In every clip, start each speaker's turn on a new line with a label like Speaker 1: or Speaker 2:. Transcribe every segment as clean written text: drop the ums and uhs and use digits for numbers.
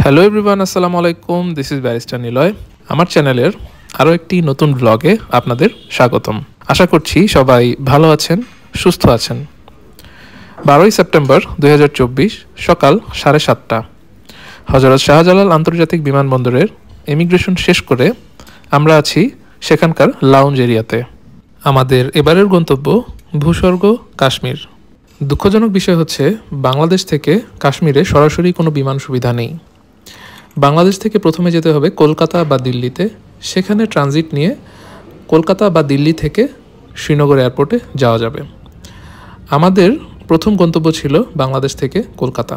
Speaker 1: Hello everyone, আসসালামু আলাইকুম। This is barrister Niloy. আমার চ্যানেলের আরও একটি নতুন ব্লগে আপনাদের স্বাগতম। আশা করছি সবাই ভালো আছেন, সুস্থ আছেন। 12ই সেপ্টেম্বর 2024 সকাল 7:30 হযরত শাহজালাল আন্তর্জাতিক বিমানবন্দরের ইমিগ্রেশন শেষ করে আমরা আছি সেখানকার লাউঞ্জ এরিয়াতে। আমাদের এবারের গন্তব্য ভূস্বর্গ কাশ্মীর। দুঃখজনক বিষয় হচ্ছে বাংলাদেশ থেকে কাশ্মীরে সরাসরি কোনো বিমান সুবিধা নেই। বাংলাদেশ থেকে প্রথমে যেতে হবে কলকাতা বা দিল্লিতে, সেখানে ট্রানজিট নিয়ে কলকাতা বা দিল্লি থেকে শ্রীনগর এয়ারপোর্টে যাওয়া যাবে। আমাদের প্রথম গন্তব্য ছিল বাংলাদেশ থেকে কলকাতা।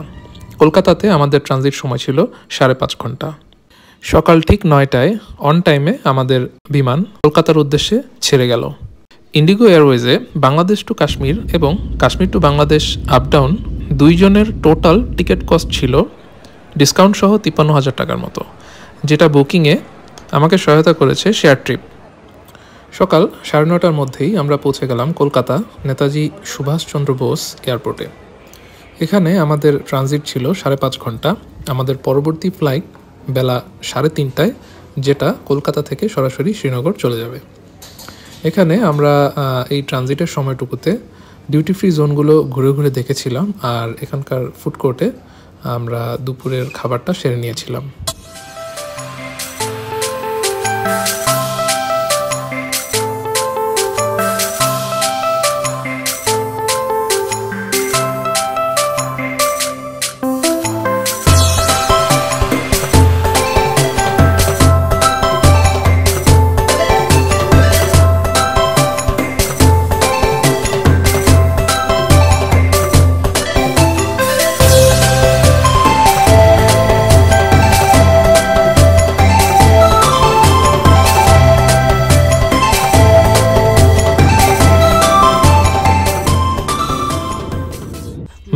Speaker 1: কলকাতাতে আমাদের ট্রানজিট সময় ছিল 5.5 ঘন্টা। সকাল ঠিক 9টায় অন টাইমে আমাদের বিমান কলকাতার উদ্দেশ্যে ছেড়ে গেল। ইন্ডিগো এয়ারওয়েজে বাংলাদেশ টু কাশ্মীর এবং Kashmir to Bangladesh up down দুইজনের টোটাল টিকিট কস্ট ছিল ডিসকাউন্ট সহ 53,000 টাকার মতো, যেটা বুকিংয়ে আমাকে সহায়তা করেছে শেয়ার ট্রিপ। সকাল 9:30টার মধ্যেই আমরা পৌঁছে গেলাম কলকাতা নেতাজি সুভাষচন্দ্র বোস এয়ারপোর্টে। এখানে আমাদের ট্রানজিট ছিল 5.5 ঘন্টা। আমাদের পরবর্তী ফ্লাইট বেলা 3:30টায়, যেটা কলকাতা থেকে সরাসরি শ্রীনগর চলে যাবে। এখানে আমরা এই ট্রানজিটের সময়টুকুতে ডিউটি ফ্রি জোনগুলো ঘুরে ঘুরে দেখেছিলাম, আর এখানকার ফুড কোর্টে আমরা দুপুরের খাবারটা সেরে নিয়েছিলাম।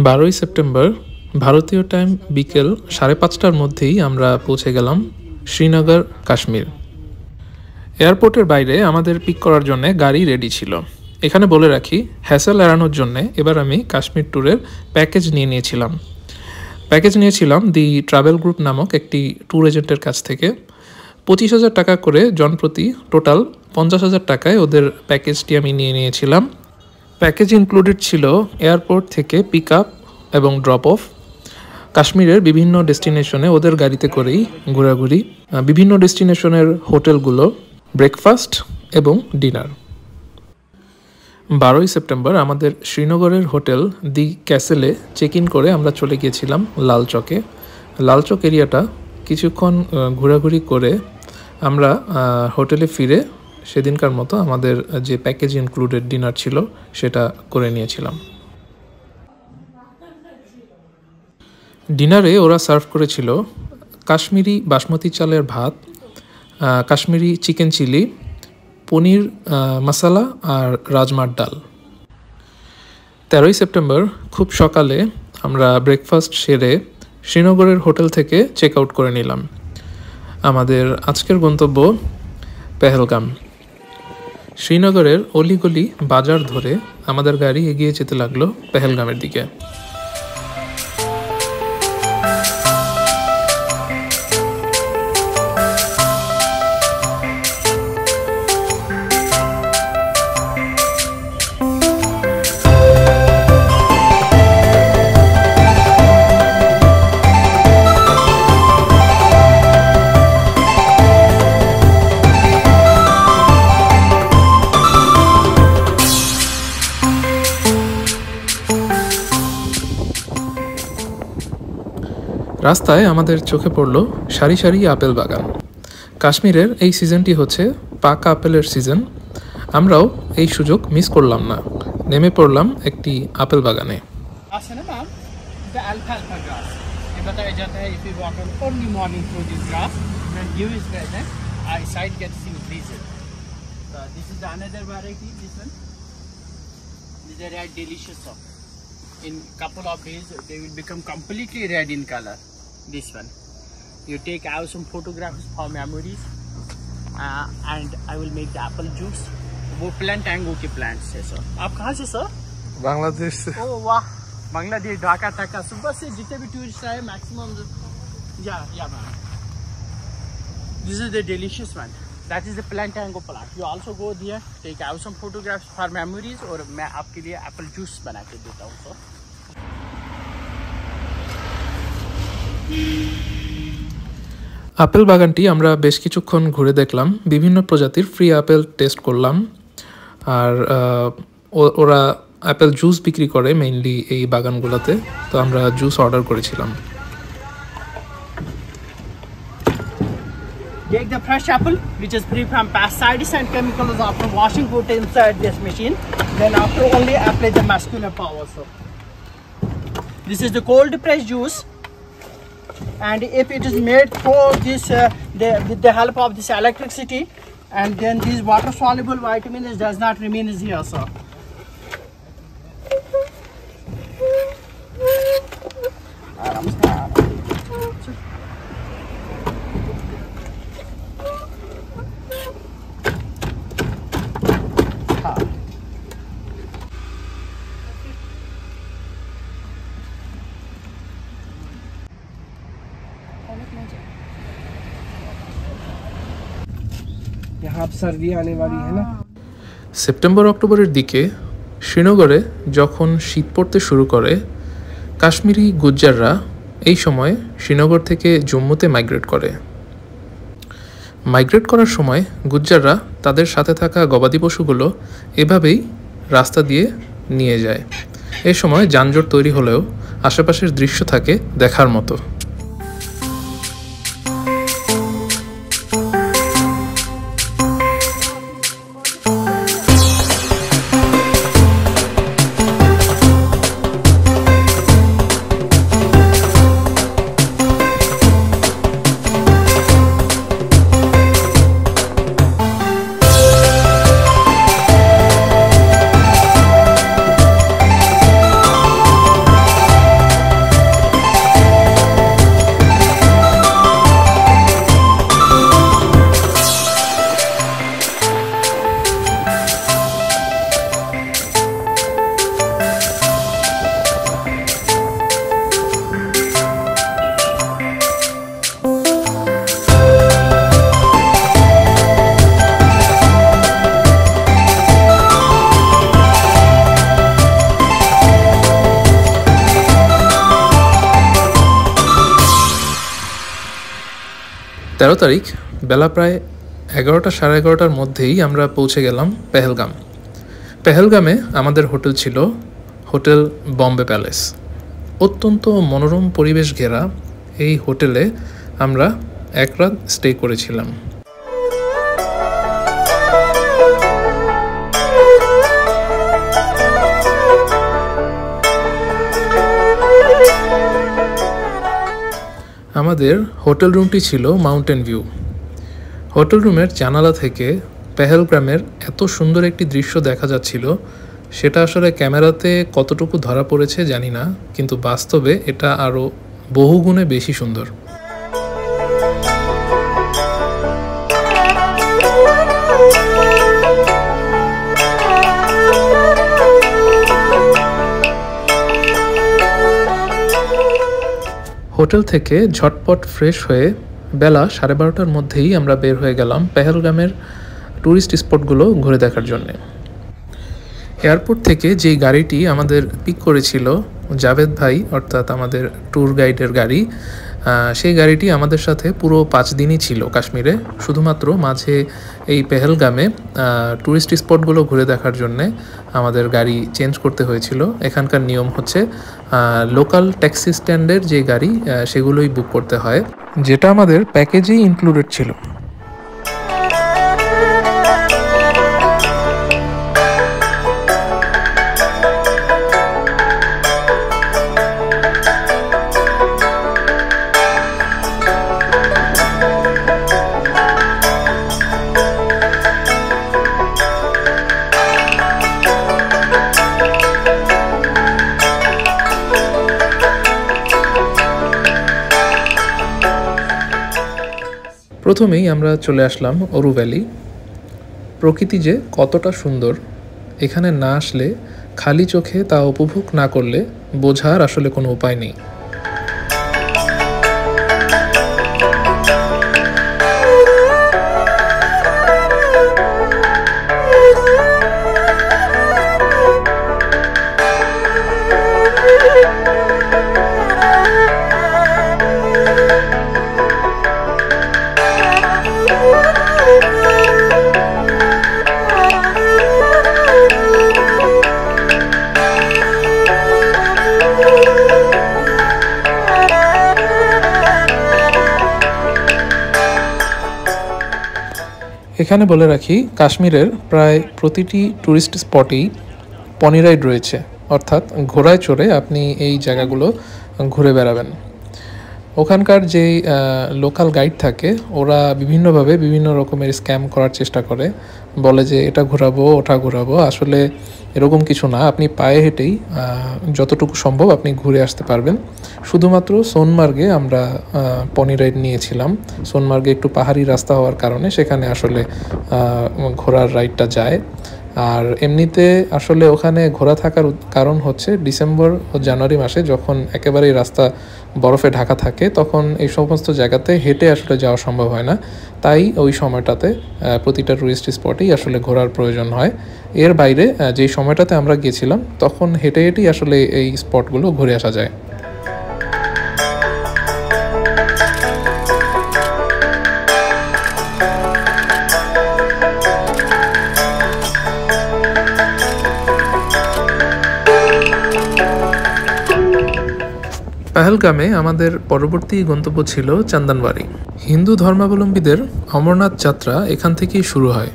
Speaker 1: 12ই সেপ্টেম্বর ভারতীয় টাইম বিকেল 5:30টার মধ্যেই আমরা পৌঁছে গেলাম শ্রীনগর কাশ্মীর। এয়ারপোর্টের বাইরে আমাদের পিক করার জন্য গাড়ি রেডি ছিল। এখানে বলে রাখি, হ্যাসেল এড়ানোর জন্য এবার আমি কাশ্মীর ট্যুরের প্যাকেজ নিয়েছিলাম। দি ট্রাভেল গ্রুপ নামক একটি ট্যুর এজেন্টের কাছ থেকে। 25,000 টাকা করে জনপ্রতি, টোটাল 50,000 টাকায় ওদের প্যাকেজটি আমি নিয়েছিলাম। প্যাকেজ ইনক্লুডেড ছিল এয়ারপোর্ট থেকে পিক আপ এবং ড্রপ অফ, কাশ্মীরের বিভিন্ন ডেস্টিনেশনে ওদের গাড়িতে করেই ঘোরাঘুরি, বিভিন্ন ডেস্টিনেশনের হোটেলগুলো, ব্রেকফাস্ট এবং ডিনার। 12ই সেপ্টেম্বর আমাদের শ্রীনগরের হোটেল দি ক্যাসেলে চেক ইন করে আমরা চলে গিয়েছিলাম লালচকে। লালচক এরিয়াটা কিছুক্ষণ ঘোরাঘুরি করে আমরা হোটেলে ফিরে সেদিনকার মতো আমাদের যে প্যাকেজ ইনক্লুডেড ডিনার ছিল সেটা করে নিয়েছিলাম। ডিনারে ওরা সার্ভ করেছিল কাশ্মীরি বাসমতি চালের ভাত, কাশ্মীরি চিকেন চিলি, পনির মশলা আর রাজমার ডাল। 13ই সেপ্টেম্বর খুব সকালে আমরা ব্রেকফাস্ট সেরে শ্রীনগরের হোটেল থেকে চেক আউট করে নিলাম। আমাদের আজকের গন্তব্য পেহেলগাম। শ্রীনগরের অলিগলি বাজার ধরে আমাদের গাড়ি এগিয়ে যেতে লাগলো পেহেলগামের দিকে। রাস্তায় আমাদের চোখে পড়ল সারি সারি আপেল বাগান। কাশ্মীরের এই সিজনটি হচ্ছে পাকা আপেলের সিজন। আমরাও এই সুযোগ মিস করলাম না, নেমে পড়লাম একটি আপেল বাগানে।
Speaker 2: In couple of days they will become completely red in color. This one you take, I have some photographs for memories, and I will make the apple juice. वो प्लांट टैंगो के plants है sir. आप कहाँ से sir?
Speaker 1: Bangladesh से।
Speaker 2: ओह वाह, बांग्लादेश, ढाका ढाका। सुबह से जितने भी टूरिस्ट आए maximum Yeah, man. This is the delicious one. That is the plantain plant. You also go there, take out some photographs for memories, और मैं आपके लिए apple juice बना के देता हूँ so.
Speaker 1: আপেল বাগানটি আমরা বেশ কিছুক্ষণ ঘুরে দেখলাম, বিভিন্ন প্রজাতির ফ্রি আপেল টেস্ট করলাম, আর ওরা আপেল জুস বিক্রি করে মেইনলি এই বাগানগুলোতে, তো আমরা জুস অর্ডার করেছিলাম।
Speaker 2: Take the fresh apple, which is free from pesticides and chemicals, after washing, put inside this machine. Then after only apply the muscular power. So this is the cold press juice, and if it is made for this with the help of this electricity, and then these water soluble vitamins does not remain here. So
Speaker 3: यहाँ अब सर्दी आने वाली है ना।
Speaker 1: September অক্টোবরের দিকে শ্রীনগরে যখন শীত পড়তে শুরু করে, কাশ্মীরি গুজ্জাররা এই সময় শ্রীনগর থেকে জম্মুতে মাইগ্রেট করে। মাইগ্রেট করার সময় গুজ্জাররা তাদের সাথে থাকা গবাদি পশুগুলো এভাবেই রাস্তা দিয়ে নিয়ে যায়। এই সময় যানজট তৈরি হলেও আশেপাশের দৃশ্য থাকে দেখার মতো। তেরো তারিখ বেলা প্রায় 11টা সাড়ে 11টার মধ্যেই আমরা পৌঁছে গেলাম পেহেলগাম। পেহেলগামে আমাদের হোটেল ছিল হোটেল বম্বে প্যালেস। অত্যন্ত মনোরম পরিবেশ ঘেরা এই হোটেলে আমরা এক রাত স্টে করেছিলাম। আমাদের হোটেল রুমটি ছিল মাউন্টেন ভিউ। হোটেল রুমের জানালা থেকে পেহেলগ্রামের এত সুন্দর একটি দৃশ্য দেখা যাচ্ছিল, সেটা আসলে ক্যামেরাতে কতটুকু ধরা পড়েছে জানি না, কিন্তু বাস্তবে এটা আরও বহুগুণে বেশি সুন্দর। হোটেল থেকে ঝটপট ফ্রেশ হয়ে বেলা 12:30টার মধ্যেই আমরা বের হয়ে গেলাম পেহেলগামের ট্যুরিস্ট স্পটগুলো ঘুরে দেখার জন্যে। এয়ারপোর্ট থেকে যেই গাড়িটি আমাদের পিক করেছিল জাভেদ ভাই, অর্থাৎ আমাদের ট্যুর গাইডের গাড়ি, সেই গাড়িটি আমাদের সাথে পুরো 5 দিনই ছিল কাশ্মীরে। শুধুমাত্র মাঝে এই পেহেলগামে ট্যুরিস্ট স্পটগুলো ঘুরে দেখার জন্যে আমাদের গাড়ি চেঞ্জ করতে হয়েছিল। এখানকার নিয়ম হচ্ছে লোকাল ট্যাক্সি স্ট্যান্ডের যে গাড়ি সেগুলোই বুক করতে হয়, যেটা আমাদের প্যাকেজেই ইনক্লুডেড ছিল। প্রথমেই আমরা চলে আসলাম অরু ভ্যালি। প্রকৃতি যে কতটা সুন্দর, এখানে না আসলে, খালি চোখে তা উপভোগ না করলে বোঝার আসলে কোনো উপায় নেই। এখানে বলে রাখি, কাশ্মীরের প্রায় প্রতিটি ট্যুরিস্ট স্পটেই পনি রাইড রয়েছে, অর্থাৎ ঘোড়ায় চড়ে আপনি এই জায়গাগুলো ঘুরে বেড়াবেন। ওখানকার যে লোকাল গাইড থাকে ওরা বিভিন্নভাবে বিভিন্ন রকমের স্ক্যাম করার চেষ্টা করে, বলে যে এটা ঘোরাবো ওটা ঘোরাবো। আসলে এরকম কিছু না, আপনি পায়ে হেঁটেই যতটুকু সম্ভব আপনি ঘুরে আসতে পারবেন। শুধুমাত্র সোনমার্গে আমরা পনি রাইড নিয়েছিলাম। সোনমার্গে একটু পাহাড়ি রাস্তা হওয়ার কারণে সেখানে আসলে ঘোড়ার রাইডটা যায়। আর এমনিতে আসলে ওখানে ঘোরা থাকার কারণ হচ্ছে ডিসেম্বর ও জানুয়ারি মাসে যখন একেবারেই রাস্তা বরফে ঢাকা থাকে, তখন এই সমস্ত জায়গাতে হেঁটে আসলে যাওয়া সম্ভব হয় না। তাই ওই সময়টাতে প্রতিটা টুরিস্ট স্পটেই আসলে ঘোরার প্রয়োজন হয়। এর বাইরে যেই সময়টাতে আমরা গেছিলাম তখন হেঁটে হেঁটেই আসলে এই স্পটগুলো ঘুরে আসা যায়। পেহেলগামে আমাদের পরবর্তী গন্তব্য ছিল চন্দনবাড়ি। হিন্দু ধর্মাবলম্বীদের অমরনাথ যাত্রা এখান থেকেই শুরু হয়।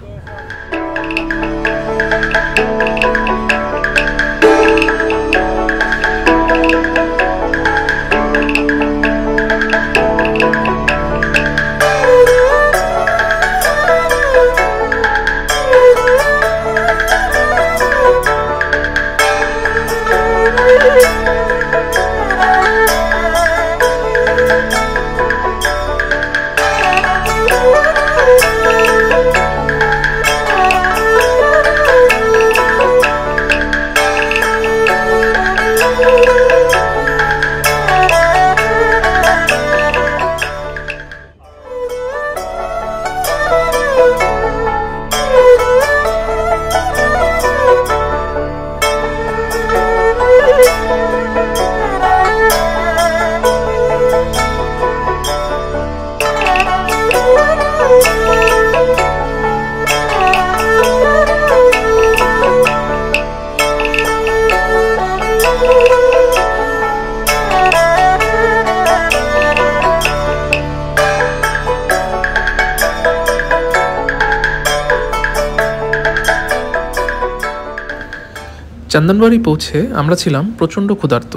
Speaker 1: চন্দনবাড়ি পৌঁছে আমরা ছিলাম প্রচণ্ড ক্ষুধার্ত।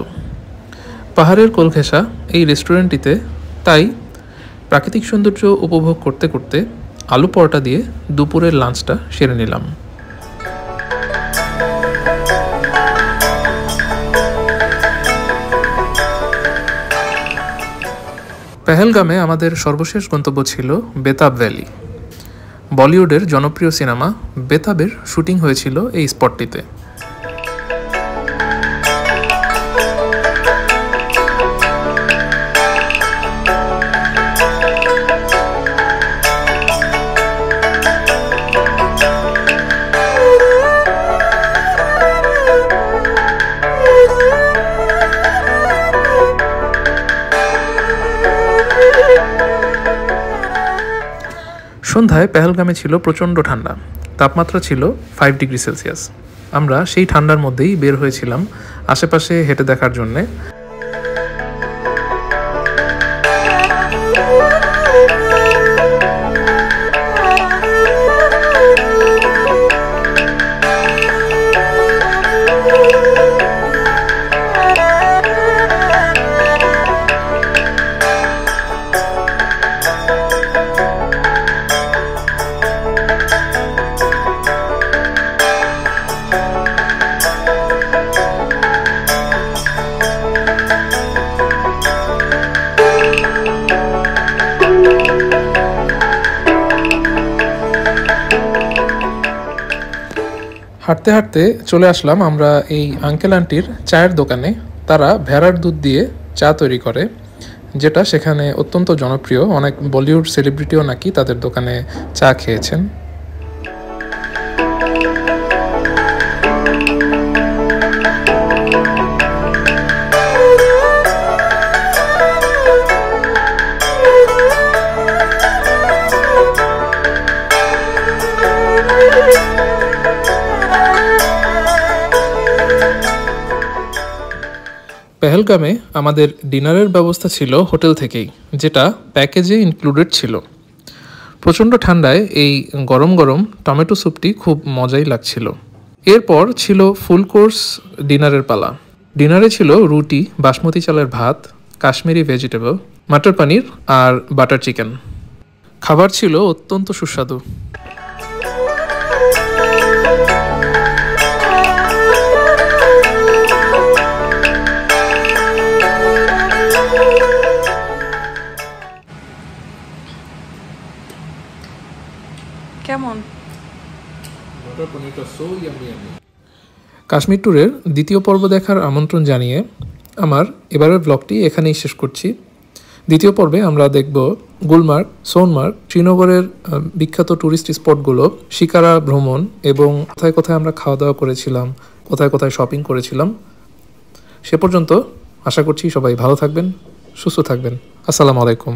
Speaker 1: পাহাড়ের কোল ঘেঁষা এই রেস্টুরেন্টটিতে তাই প্রাকৃতিক সৌন্দর্য উপভোগ করতে করতে আলু পরোটা দিয়ে দুপুরের লাঞ্চটা সেরে নিলাম। পেহেলগামে আমাদের সর্বশেষ গন্তব্য ছিল বেতাব ভ্যালি। বলিউডের জনপ্রিয় সিনেমা বেতাবের শুটিং হয়েছিল এই স্পটটিতে। সন্ধ্যায় পেহেলগামে ছিল প্রচণ্ড ঠান্ডা, তাপমাত্রা ছিল 5 ডিগ্রি সেলসিয়াস। আমরা সেই ঠান্ডার মধ্যেই বের হয়েছিলাম আশেপাশে হেঁটে দেখার জন্যে। হাঁটতে হাঁটতে চলে আসলাম আমরা এই আঙ্কেল আন্টির চায়ের দোকানে। তারা ভেড়ার দুধ দিয়ে চা তৈরি করে, যেটা সেখানে অত্যন্ত জনপ্রিয়। অনেক বলিউড সেলিব্রিটিও নাকি তাদের দোকানে চা খেয়েছেন। পেহেলগামে আমাদের ডিনারের ব্যবস্থা ছিল হোটেল থেকেই, যেটা প্যাকেজে ইনক্লুডেড ছিল। প্রচণ্ড ঠান্ডায় এই গরম গরম টমেটো স্যুপটি খুব মজাই লাগছিল। এরপর ছিল ফুল কোর্স ডিনারের পালা। ডিনারে ছিল রুটি, বাসমতি চালের ভাত, কাশ্মীরি ভেজিটেবল, মাটার পনির আর বাটার চিকেন। খাবার ছিল অত্যন্ত সুস্বাদু।
Speaker 4: কেমন?
Speaker 1: কাশ্মীর ট্যুরের দ্বিতীয় পর্ব দেখার আমন্ত্রণ জানিয়ে আমার এবারের ব্লগটি এখানেই শেষ করছি। দ্বিতীয় পর্বে আমরা দেখব গুলমার্গ, সোনমার্গ, শ্রীনগরের বিখ্যাত ট্যুরিস্ট স্পটগুলো, শিকারা ভ্রমণ এবং কোথায় কোথায় আমরা খাওয়া দাওয়া করেছিলাম, কোথায় কোথায় শপিং করেছিলাম। সে পর্যন্ত আশা করছি সবাই ভালো থাকবেন, সুস্থ থাকবেন। আসসালামু আলাইকুম।